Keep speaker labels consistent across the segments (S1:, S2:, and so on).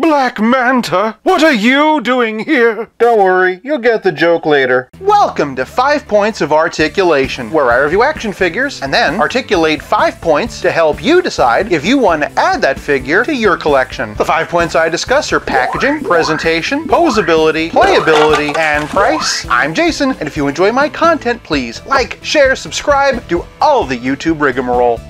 S1: Black Manta, what are you doing here?
S2: Don't worry, you'll get the joke later. Welcome to 5 Points of Articulation, where I review action figures and then articulate 5 points to help you decide if you want to add that figure to your collection. The 5 points I discuss are packaging, presentation, posability, playability, and price. I'm Jason, and if you enjoy my content, please like, share, subscribe, do all the YouTube rigmarole.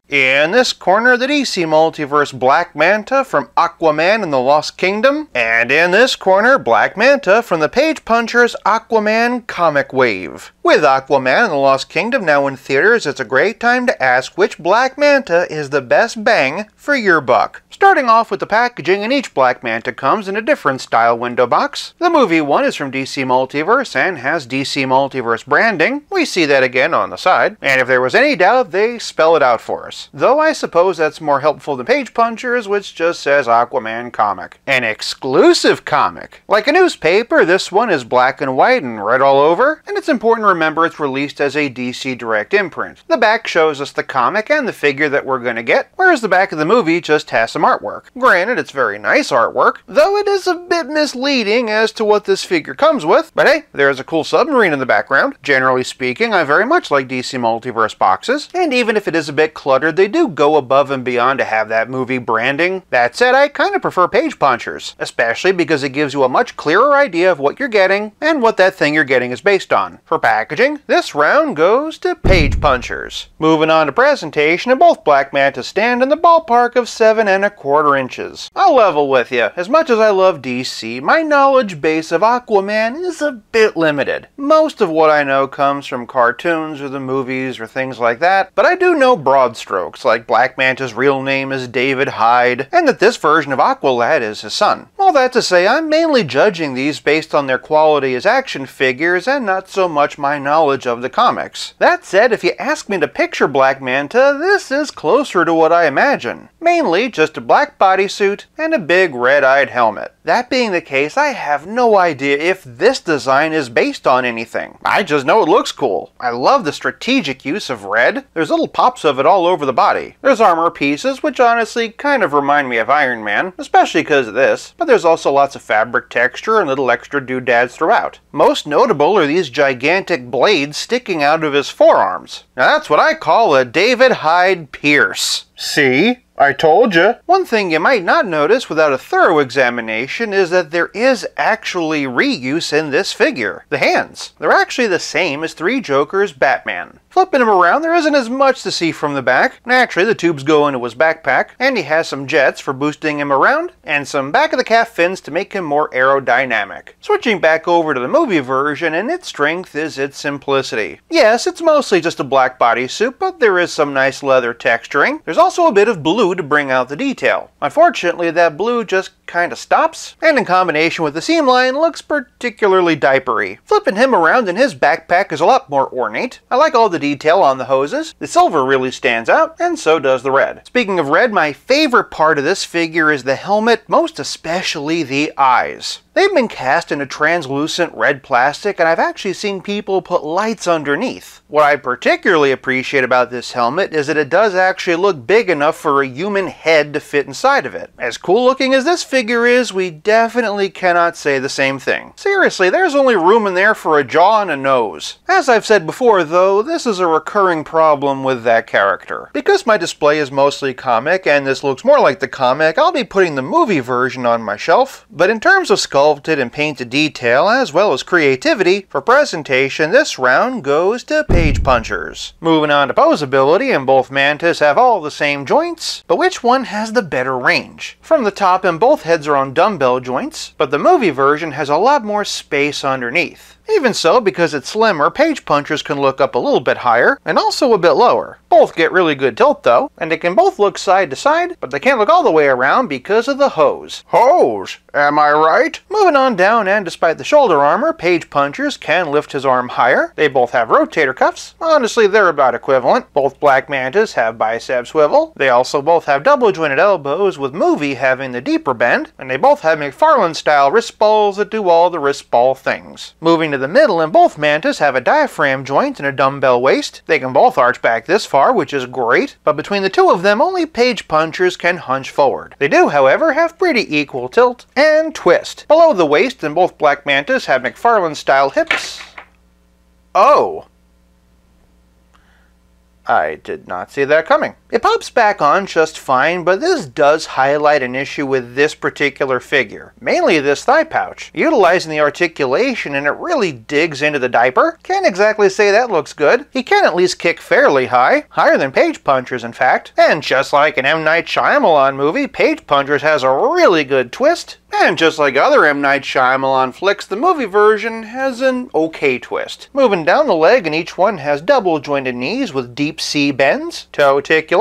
S2: In this corner, the DC Multiverse Black Manta from Aquaman and the Lost Kingdom. And in this corner, Black Manta from the Page Puncher's Aquaman comic wave. With Aquaman and the Lost Kingdom now in theaters, it's a great time to ask which Black Manta is the best bang for your buck. Starting off with the packaging, and each Black Manta comes in a different style window box. The movie one is from DC Multiverse and has DC Multiverse branding. We see that again on the side. And if there was any doubt, they spell it out for us. Though I suppose that's more helpful than Page Punchers, which just says Aquaman comic. An exclusive comic. Like a newspaper, this one is black and white and red all over, and it's important to remember it's released as a DC Direct imprint. The back shows us the comic and the figure that we're gonna get, whereas the back of the movie just has some artwork. Granted, it's very nice artwork, though it is a bit misleading as to what this figure comes with, but hey, there's a cool submarine in the background. Generally speaking, I very much like DC Multiverse boxes, and even if it is a bit cluttered, they do go above and beyond to have that movie branding. That said, I kind of prefer Page Punchers, especially because it gives you a much clearer idea of what you're getting and what that thing you're getting is based on. For packaging, this round goes to Page Punchers. Moving on to presentation, and both Black Manta stand in the ballpark of 7 1/4 inches. I'll level with you. As much as I love DC, my knowledge base of Aquaman is a bit limited. Most of what I know comes from cartoons or the movies or things like that, but I do know broad strokes, like Black Manta's real name is David Hyde, and that this version of Aqualad is his son. All that to say, I'm mainly judging these based on their quality as action figures and not so much my knowledge of the comics. That said, if you ask me to picture Black Manta, this is closer to what I imagine. Mainly just a black bodysuit and a big red-eyed helmet. That being the case, I have no idea if this design is based on anything. I just know it looks cool. I love the strategic use of red. There's little pops of it all over the body. There's armor pieces, which honestly kind of remind me of Iron Man, especially because of this, but there's also lots of fabric texture and little extra doodads throughout. Most notable are these gigantic blades sticking out of his forearms. Now that's what I call a David Hyde pierce. See? I told you. One thing you might not notice without a thorough examination is that there is actually reuse in this figure. The hands. They're actually the same as Three Jokers Batman. Flipping him around, there isn't as much to see from the back. Naturally, the tubes go into his backpack, and he has some jets for boosting him around, and some back-of-the-calf fins to make him more aerodynamic. Switching back over to the movie version, and its strength is its simplicity. Yes, it's mostly just a black bodysuit, but there is some nice leather texturing. There's also a bit of blue to bring out the detail. Unfortunately, that blue just kind of stops, and in combination with the seam line, looks particularly diapery. Flipping him around in his backpack is a lot more ornate. I like all the detail on the hoses. The silver really stands out, and so does the red. Speaking of red, my favorite part of this figure is the helmet, most especially the eyes. They've been cast in a translucent red plastic, and I've actually seen people put lights underneath. What I particularly appreciate about this helmet is that it does actually look big enough for a human head to fit inside of it. As cool looking as this figure is, we definitely cannot say the same thing. Seriously, there's only room in there for a jaw and a nose. As I've said before though, this is a recurring problem with that character. Because my display is mostly comic, and this looks more like the comic, I'll be putting the movie version on my shelf. But in terms of sculpted and painted detail, as well as creativity, for presentation, this round goes to Page Punchers. Moving on to posability, and both Mantas have all the same joints, but which one has the better range? From the top, and both heads are on dumbbell joints, but the movie version has a lot more space underneath. Even so, because it's slimmer, Page Punchers can look up a little bit higher, and also a bit lower. Both get really good tilt though, and they can both look side to side, but they can't look all the way around because of the hose.
S1: Hose? Am I right?
S2: Moving on down, and despite the shoulder armor, Page Punchers can lift his arm higher. They both have rotator cuffs. Honestly, they're about equivalent. Both Black Mantas have bicep swivel. They also both have double jointed elbows, with Movie having the deeper bend, and they both have McFarlane-style wrist balls that do all the wrist ball things. Moving to the middle, and both Mantas have a diaphragm joint and a dumbbell waist. They can both arch back this far, which is great, but between the two of them, only Page Punchers can hunch forward. They do, however, have pretty equal tilt and twist. Below the waist, and both Black Mantas have McFarlane-style hips. Oh. I did not see that coming. It pops back on just fine, but this does highlight an issue with this particular figure. Mainly this thigh pouch. Utilizing the articulation, and it really digs into the diaper. Can't exactly say that looks good. He can at least kick fairly high. Higher than Page Punchers, in fact. And just like an M. Night Shyamalan movie, Page Punchers has a really good twist. And just like other M. Night Shyamalan flicks, the movie version has an okay twist. Moving down the leg, and each one has double jointed knees with deep C bends, toe articulation,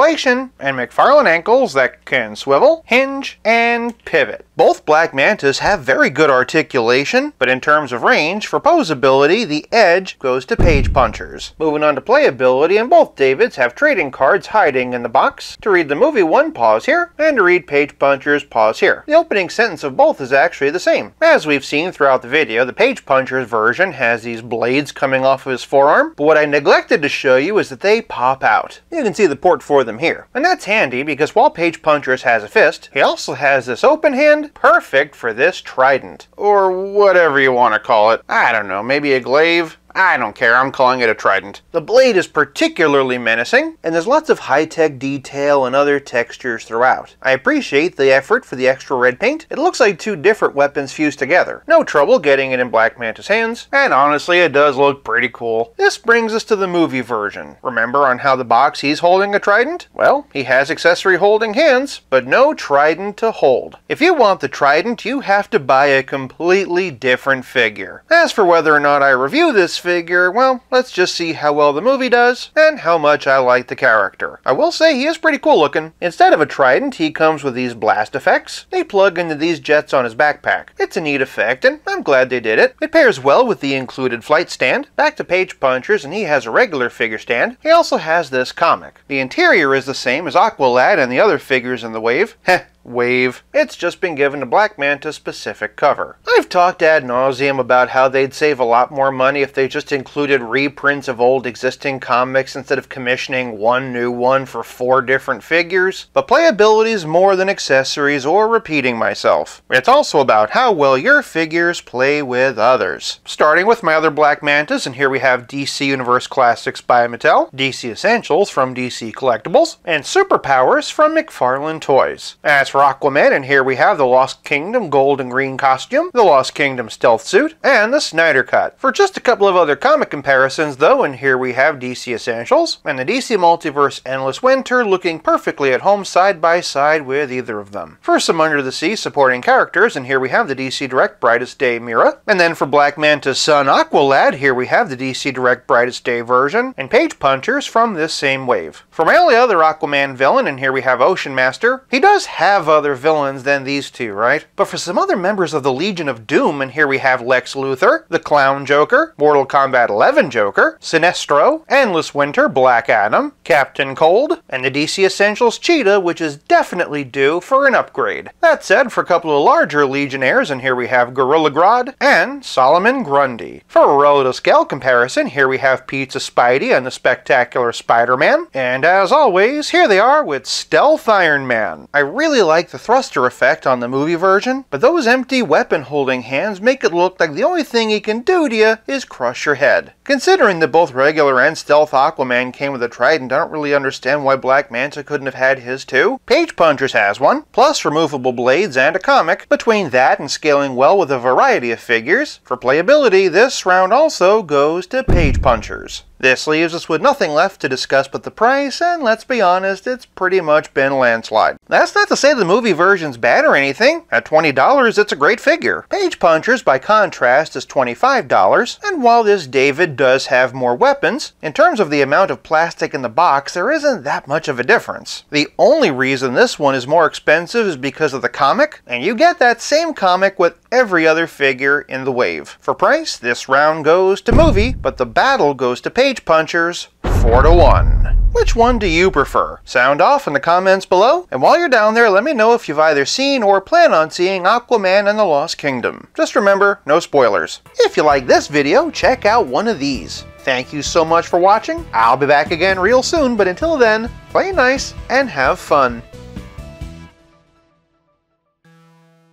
S2: and McFarlane ankles that can swivel, hinge, and pivot. Both Black Mantas have very good articulation, but in terms of range, for posability, the edge goes to Page Punchers. Moving on to playability, and both Davids have trading cards hiding in the box. To read the movie one, pause here, and to read Page Punchers, pause here. The opening sentence of both is actually the same. As we've seen throughout the video, the Page Punchers version has these blades coming off of his forearm, but what I neglected to show you is that they pop out. You can see the port for them here. And that's handy because while Page Punchers has a fist, he also has this open hand, perfect for this trident. Or whatever you want to call it. I don't know, maybe a glaive? I don't care, I'm calling it a trident. The blade is particularly menacing, and there's lots of high-tech detail and other textures throughout. I appreciate the effort for the extra red paint. It looks like two different weapons fused together. No trouble getting it in Black Manta's hands, and honestly it does look pretty cool. This brings us to the movie version. Remember on how the box he's holding a trident? Well, he has accessory holding hands, but no trident to hold. If you want the trident, you have to buy a completely different figure. As for whether or not I review this figure, well, let's just see how well the movie does and how much I like the character. I will say he is pretty cool looking. Instead of a trident, he comes with these blast effects. They plug into these jets on his backpack. It's a neat effect, and I'm glad they did it. It pairs well with the included flight stand. Back to Page Punchers, and he has a regular figure stand. He also has this comic. The interior is the same as Aqualad and the other figures in the wave. Heh. Wave. It's just been given a Black Manta specific cover. I've talked ad nauseum about how they'd save a lot more money if they just included reprints of old existing comics instead of commissioning one new one for 4 different figures, but playability is more than accessories or repeating myself. It's also about how well your figures play with others. Starting with my other Black Mantas, and here we have DC Universe Classics by Mattel, DC Essentials from DC Collectibles, and Superpowers from McFarlane Toys. As for Aquaman, and here we have the Lost Kingdom gold and green costume, the Lost Kingdom stealth suit, and the Snyder Cut. For just a couple of other comic comparisons though, and here we have DC Essentials, and the DC Multiverse Endless Winter looking perfectly at home side by side with either of them. For some Under the Sea supporting characters, and here we have the DC Direct Brightest Day Mira, and then for Black Manta's son Aqualad, here we have the DC Direct Brightest Day version, and Page Punchers from this same wave. For my only other Aquaman villain, and here we have Ocean Master, he does have other villains than these two, right? But for some other members of the Legion of Doom, and here we have Lex Luthor, the Clown Joker, Mortal Kombat 11 Joker, Sinestro, Endless Winter, Black Adam, Captain Cold, and the DC Essentials Cheetah, which is definitely due for an upgrade. That said, for a couple of larger Legionnaires, and here we have Gorilla Grodd and Solomon Grundy. For a relative scale comparison, here we have Pizza Spidey and the Spectacular Spider-Man, and as always, here they are with Stealth Iron Man. I really like the thruster effect on the movie version, but those empty weapon holding hands make it look like the only thing he can do to you is crush your head. Considering that both regular and stealth Aquaman came with a trident, I don't really understand why Black Manta couldn't have had his too. Page Punchers has one, plus removable blades and a comic. Between that and scaling well with a variety of figures, for playability, this round also goes to Page Punchers. This leaves us with nothing left to discuss but the price, and let's be honest, it's pretty much been a landslide. That's not to say the movie version's bad or anything. At $20, it's a great figure. Page Punchers, by contrast, is $25, and while this David does have more weapons, in terms of the amount of plastic in the box, there isn't that much of a difference. The only reason this one is more expensive is because of the comic, and you get that same comic with every other figure in the wave. For price, this round goes to movie, but the battle goes to Page Punchers 4-1. Which one do you prefer? Sound off in the comments below, and while you're down there, let me know if you've either seen or plan on seeing Aquaman and the Lost Kingdom. Just remember, no spoilers. If you like this video, check out one of these. Thank you so much for watching. I'll be back again real soon, but until then, play nice and have fun.